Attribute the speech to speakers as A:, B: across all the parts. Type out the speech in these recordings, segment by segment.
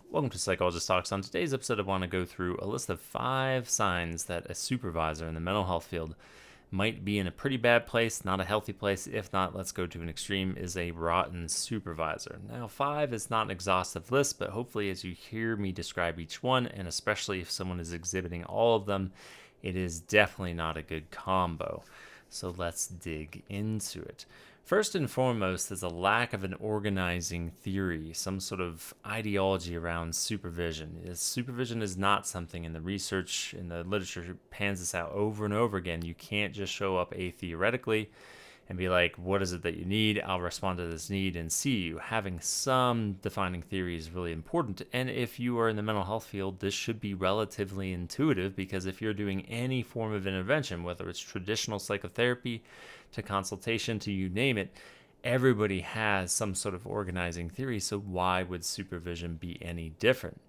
A: Welcome to Psychologist Talks. On today's episode, I want to go through a list of 5 signs that a supervisor in the mental health field might be in a pretty bad place, not a healthy place. If not, let's go to an extreme, is a rotten supervisor. Now, 5 is not an exhaustive list, but hopefully as you hear me describe each one, and especially if someone is exhibiting all of them, it is definitely not a good combo. So let's dig into it. First and foremost is a lack of an organizing theory, some sort of ideology around supervision. Supervision is not something in the research, in the literature, pans this out over and over again. You can't just show up theoretically and be like, what is it that you need? I'll respond to this need and see you. Having some defining theory is really important. And if you are in the mental health field, this should be relatively intuitive, because if you're doing any form of intervention, whether it's traditional psychotherapy to consultation to you name it, everybody has some sort of organizing theory. So why would supervision be any different?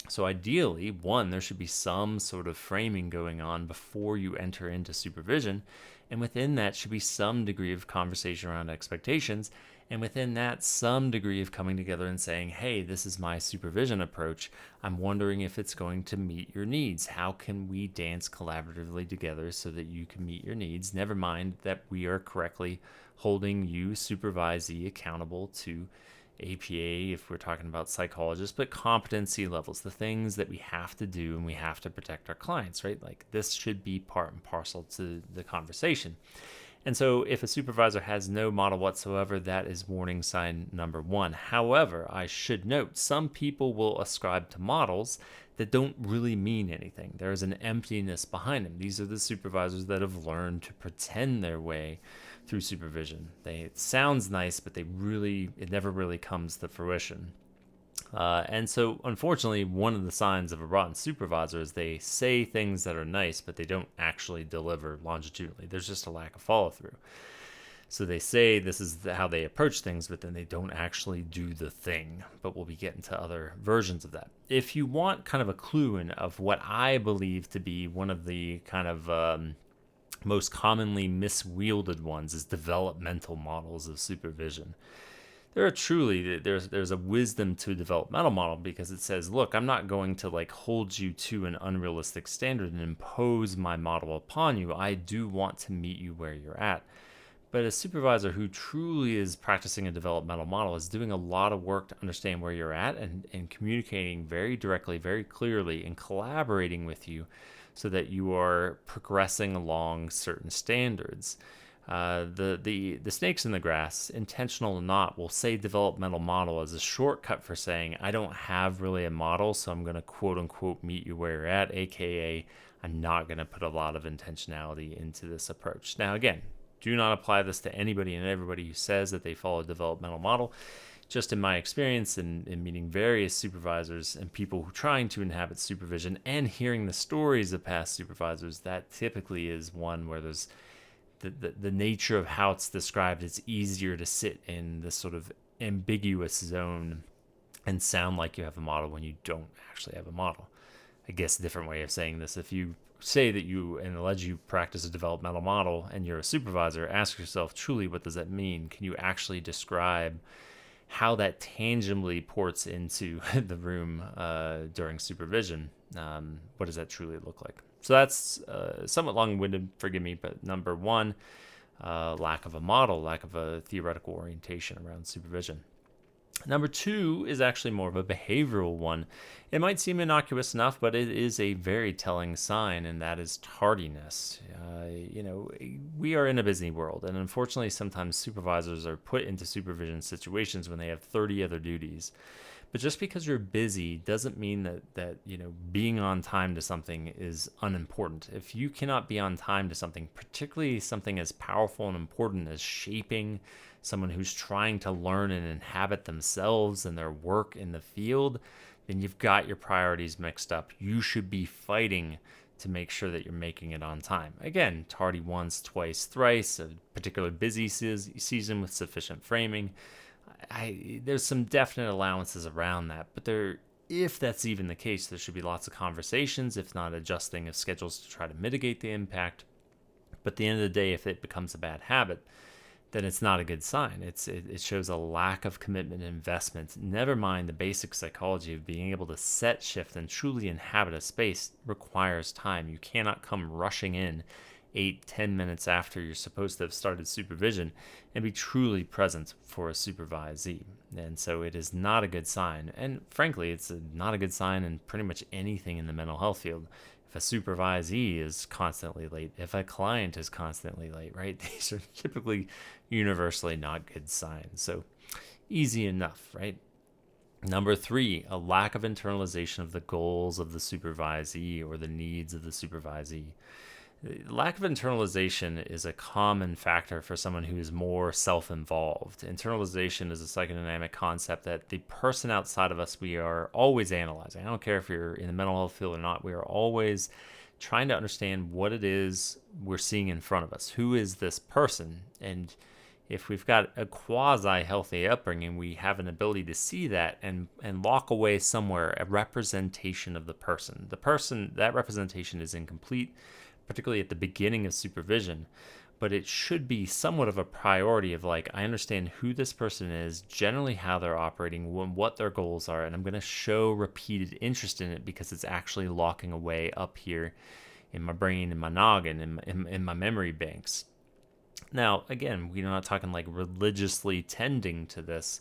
A: So ideally, one, there should be some sort of framing going on before you enter into supervision. And within that should be some degree of conversation around expectations. And within that, some degree of coming together and saying, hey, this is my supervision approach. I'm wondering if it's going to meet your needs. How can we dance collaboratively together so that you can meet your needs? Never mind that we are correctly holding you, Supervisee, accountable to APA if we're talking about psychologists, but competency levels, the things that we have to do and we have to protect our clients, right? Like this should be part and parcel to the conversation. And so if a supervisor has no model whatsoever, that is warning sign number 1. However, I should note, some people will ascribe to models that don't really mean anything. There is an emptiness behind them. These are the supervisors that have learned to pretend their way through supervision. It sounds nice, but it never really comes to fruition. And so, unfortunately, one of the signs of a rotten supervisor is they say things that are nice, but they don't actually deliver longitudinally. There's just a lack of follow through. So they say this is how they approach things, but then they don't actually do the thing. But we'll be getting to other versions of that. If you want kind of a clue in of what I believe to be one of the kind of most commonly miswielded ones is developmental models of supervision. There's a wisdom to a developmental model, because it says, look, I'm not going to hold you to an unrealistic standard and impose my model upon you. I do want to meet you where you're at. But a supervisor who truly is practicing a developmental model is doing a lot of work to understand where you're at and communicating very directly, very clearly, and collaborating with you so that you are progressing along certain standards. The snakes in the grass, intentional or not, will say developmental model as a shortcut for saying, I don't have really a model, so I'm going to quote unquote meet you where you're at, aka I'm not going to put a lot of intentionality into this approach. Now, again, do not apply this to anybody and everybody who says that they follow a developmental model. Just in my experience in meeting various supervisors and people who are trying to inhabit supervision and hearing the stories of past supervisors, that typically is one where there's the nature of how it's described. It's easier to sit in this sort of ambiguous zone and sound like you have a model when you don't actually have a model. I guess a different way of saying this, if you say that you and allege you practice a developmental model and you're a supervisor, ask yourself, truly, what does that mean? Can you actually describe how that tangibly ports into the room during supervision? What does that truly look like? So that's somewhat long-winded, forgive me, but number 1, lack of a model, lack of a theoretical orientation around supervision. Number 2 is actually more of a behavioral one. It might seem innocuous enough, but it is a very telling sign, and that is tardiness. We are in a busy world, and unfortunately, sometimes supervisors are put into supervision situations when they have 30 other duties. But just because you're busy doesn't mean that being on time to something is unimportant. If you cannot be on time to something, particularly something as powerful and important as shaping someone who's trying to learn and inhabit themselves and their work in the field, then you've got your priorities mixed up. You should be fighting to make sure that you're making it on time. Again, tardy once, twice, thrice, a particular busy season with sufficient framing. There's some definite allowances around that, but if that's even the case, there should be lots of conversations, if not adjusting of schedules to try to mitigate the impact. But at the end of the day, if it becomes a bad habit, then it's not a good sign. It shows a lack of commitment and investment. Never mind the basic psychology of being able to set, shift, and truly inhabit a space requires time. You cannot come rushing in 8-10 minutes after you're supposed to have started supervision and be truly present for a supervisee. And so it is not a good sign. And frankly, it's not a good sign in pretty much anything in the mental health field. If a supervisee is constantly late, if a client is constantly late, right? These are typically universally not good signs. So easy enough, right? Number 3, a lack of internalization of the goals of the supervisee or the needs of the supervisee. Lack of internalization is a common factor for someone who is more self-involved. Internalization is a psychodynamic concept that the person outside of us, we are always analyzing. I don't care if you're in the mental health field or not, we are always trying to understand what it is we're seeing in front of us. Who is this person? And if we've got a quasi-healthy upbringing, we have an ability to see that and lock away somewhere a representation of the person. The person, that representation is incomplete, particularly at the beginning of supervision, but it should be somewhat of a priority of like, I understand who this person is, generally how they're operating, what their goals are, and I'm going to show repeated interest in it because it's actually locking away up here in my brain, in my noggin, in my memory banks. Now, again, we're not talking like religiously tending to this,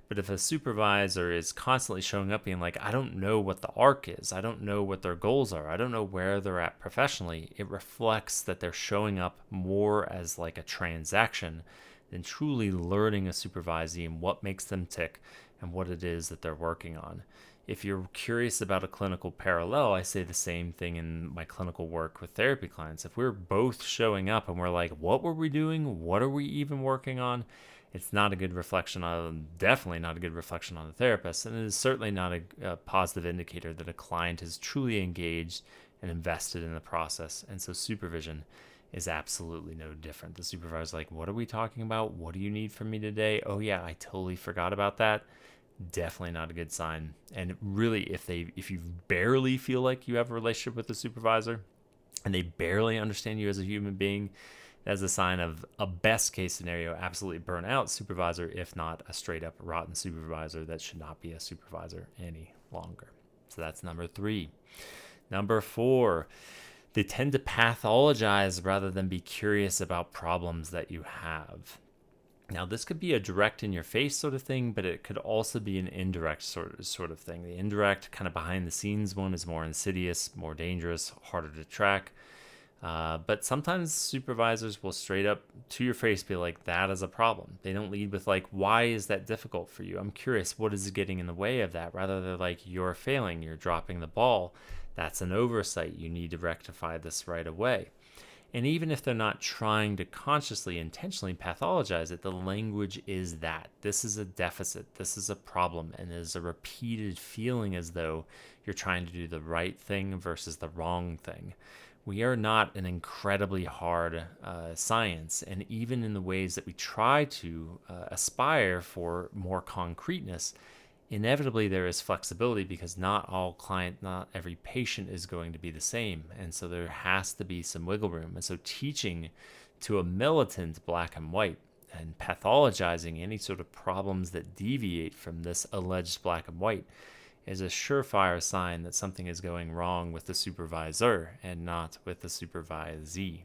A: but if a supervisor is constantly showing up being like, I don't know what the arc is, I don't know what their goals are, I don't know where they're at professionally, it reflects that they're showing up more as like a transaction than truly learning a supervisee and what makes them tick and what it is that they're working on. If you're curious about a clinical parallel, I say the same thing in my clinical work with therapy clients. If we're both showing up and we're like, what were we doing? What are we even working on? It's not a good reflection on, definitely not a good reflection on the therapist, and it is certainly not a positive indicator that a client is truly engaged and invested in the process. And so supervision is absolutely no different. The supervisor's like, what are we talking about? What do you need from me today? Oh yeah, I totally forgot about that. Definitely not a good sign. And really, if you barely feel like you have a relationship with the supervisor and they barely understand you as a human being, that's a sign of a best case scenario, absolutely burnt out supervisor, if not a straight up rotten supervisor that should not be a supervisor any longer. So that's number 3. Number 4, they tend to pathologize rather than be curious about problems that you have. Now, this could be a direct in your face sort of thing, but it could also be an indirect sort of thing. The indirect, kind of behind the scenes one is more insidious, more dangerous, harder to track. But sometimes supervisors will straight up to your face be like, that is a problem. They don't lead with like, why is that difficult for you? I'm curious, what is getting in the way of that? Rather, they're like, you're failing, you're dropping the ball. That's an oversight. You need to rectify this right away. And even if they're not trying to consciously, intentionally pathologize it, the language is that. This is a deficit. This is a problem. And there's a repeated feeling as though you're trying to do the right thing versus the wrong thing. We are not an incredibly hard science. And even in the ways that we try to aspire for more concreteness, inevitably there is flexibility because not every patient is going to be the same. And so there has to be some wiggle room. And so teaching to a militant black and white and pathologizing any sort of problems that deviate from this alleged black and white is a surefire sign that something is going wrong with the supervisor and not with the supervisee.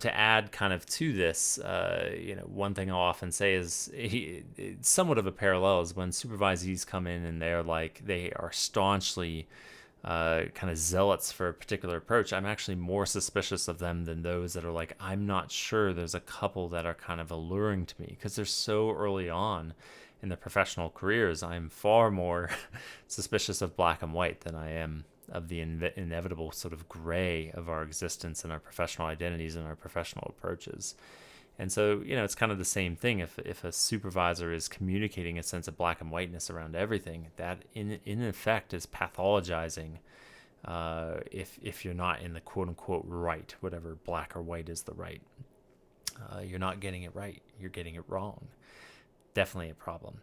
A: To add kind of to this, one thing I'll often say is it's somewhat of a parallel is when supervisees come in and they are staunchly kind of zealots for a particular approach. I'm actually more suspicious of them than those that are like, I'm not sure. There's a couple that are kind of alluring to me because they're so early on in their professional careers. I'm far more suspicious of black and white than I am of the inevitable sort of gray of our existence and our professional identities and our professional approaches. And so, it's kind of the same thing. If a supervisor is communicating a sense of black and whiteness around everything, that in effect is pathologizing if you're not in the quote unquote right, whatever black or white is the right. You're not getting it right. You're getting it wrong. Definitely a problem.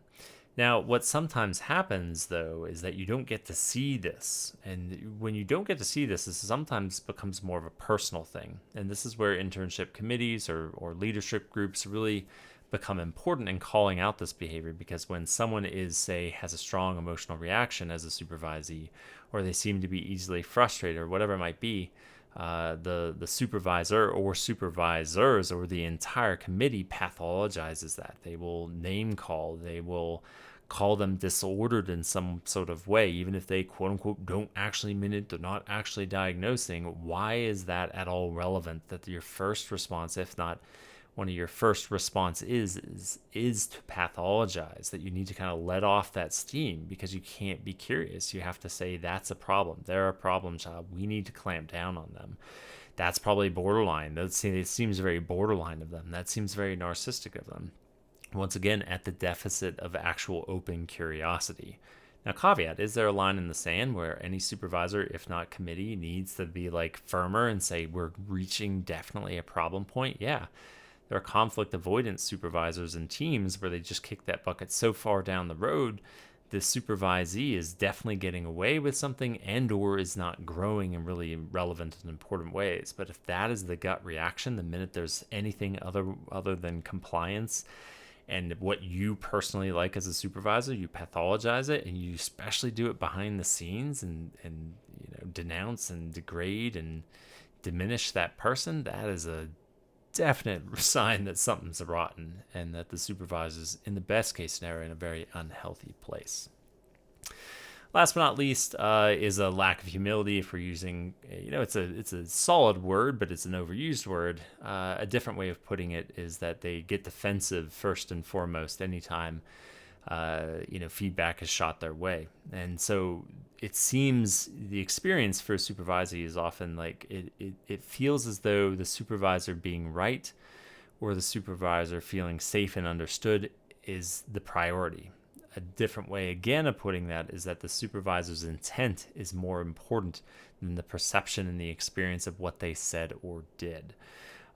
A: Now, what sometimes happens, though, is that you don't get to see this. And when you don't get to see this, this sometimes becomes more of a personal thing. And this is where internship committees or leadership groups really become important in calling out this behavior, because when someone has a strong emotional reaction as a supervisee, or they seem to be easily frustrated or whatever it might be, the supervisor or supervisors or the entire committee pathologizes that. They will name call. They will call them disordered in some sort of way, even if they quote unquote don't actually mean it. They're not actually diagnosing. Why is that at all relevant? That your first response, if not one of your first response is to pathologize, that you need to kind of let off that steam, because you can't be curious. You have to say, that's a problem. They're a problem child. We need to clamp down on them. That's probably borderline. It seems very borderline of them. That seems very narcissistic of them. Once again, at the deficit of actual open curiosity. Now, caveat, is there a line in the sand where any supervisor, if not committee, needs to be like firmer and say, we're reaching definitely a problem point? Yeah. There are conflict avoidance supervisors and teams where they just kick that bucket so far down the road, the supervisee is definitely getting away with something and or is not growing in really relevant and important ways. But if that is the gut reaction, the minute there's anything other than compliance and what you personally like as a supervisor, you pathologize it, and you especially do it behind the scenes and denounce and degrade and diminish that person. That is a definite sign that something's rotten and that the supervisor's, in the best case scenario, in a very unhealthy place. Last but not least is a lack of humility. If we're using, it's a solid word, but it's an overused word. A different way of putting it is that they get defensive first and foremost anytime feedback is shot their way. And so it seems the experience for a supervisee is often like it feels as though the supervisor being right or the supervisor feeling safe and understood is the priority. A different way again of putting that is that the supervisor's intent is more important than the perception and the experience of what they said or did.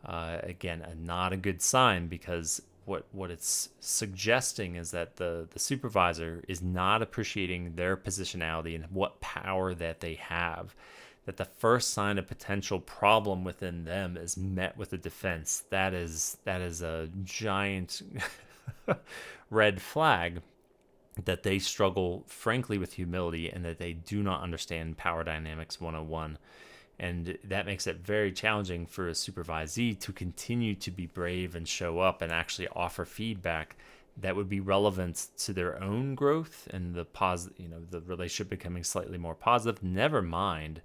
A: Again, not a good sign, because what it's suggesting is that the supervisor is not appreciating their positionality and what power that they have. That the first sign of potential problem within them is met with a defense. That is a giant red flag that they struggle, frankly, with humility, and that they do not understand power dynamics 101. And that makes it very challenging for a supervisee to continue to be brave and show up and actually offer feedback that would be relevant to their own growth and the relationship becoming slightly more positive. Never mind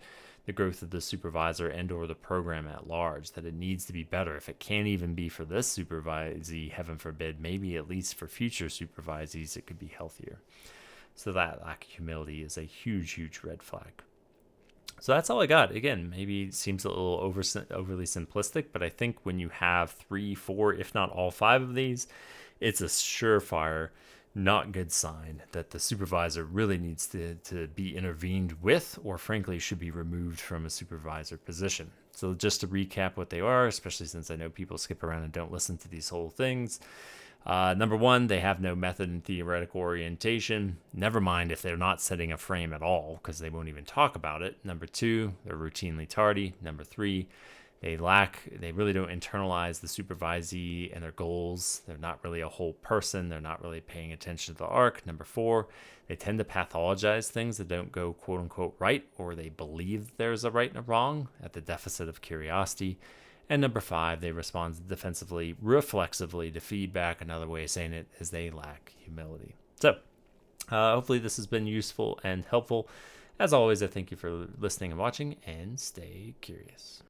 A: the growth of the supervisor and or the program at large, that it needs to be better. If it can't even be for this supervisee, heaven forbid, maybe at least for future supervisees, it could be healthier. So that lack of humility is a huge, huge red flag. So that's all I got. Again, maybe it seems a little overly simplistic, but I think when you have 3, 4, if not all 5 of these, it's a surefire, not good sign that the supervisor really needs to be intervened with, or frankly should be removed from a supervisor position. So just to recap what they are, especially since I know people skip around and don't listen to these whole things. Number 1, they have no method and theoretical orientation. Never mind if they're not setting a frame at all, because they won't even talk about it. Number 2, they're routinely tardy. Number 3, they really don't internalize the supervisee and their goals. They're not really a whole person. They're not really paying attention to the arc. Number 4, they tend to pathologize things that don't go quote unquote right, or they believe there's a right and a wrong, at the deficit of curiosity. And number 5, they respond defensively, reflexively to feedback. Another way of saying it is they lack humility. So hopefully this has been useful and helpful. As always, I thank you for listening and watching, and stay curious.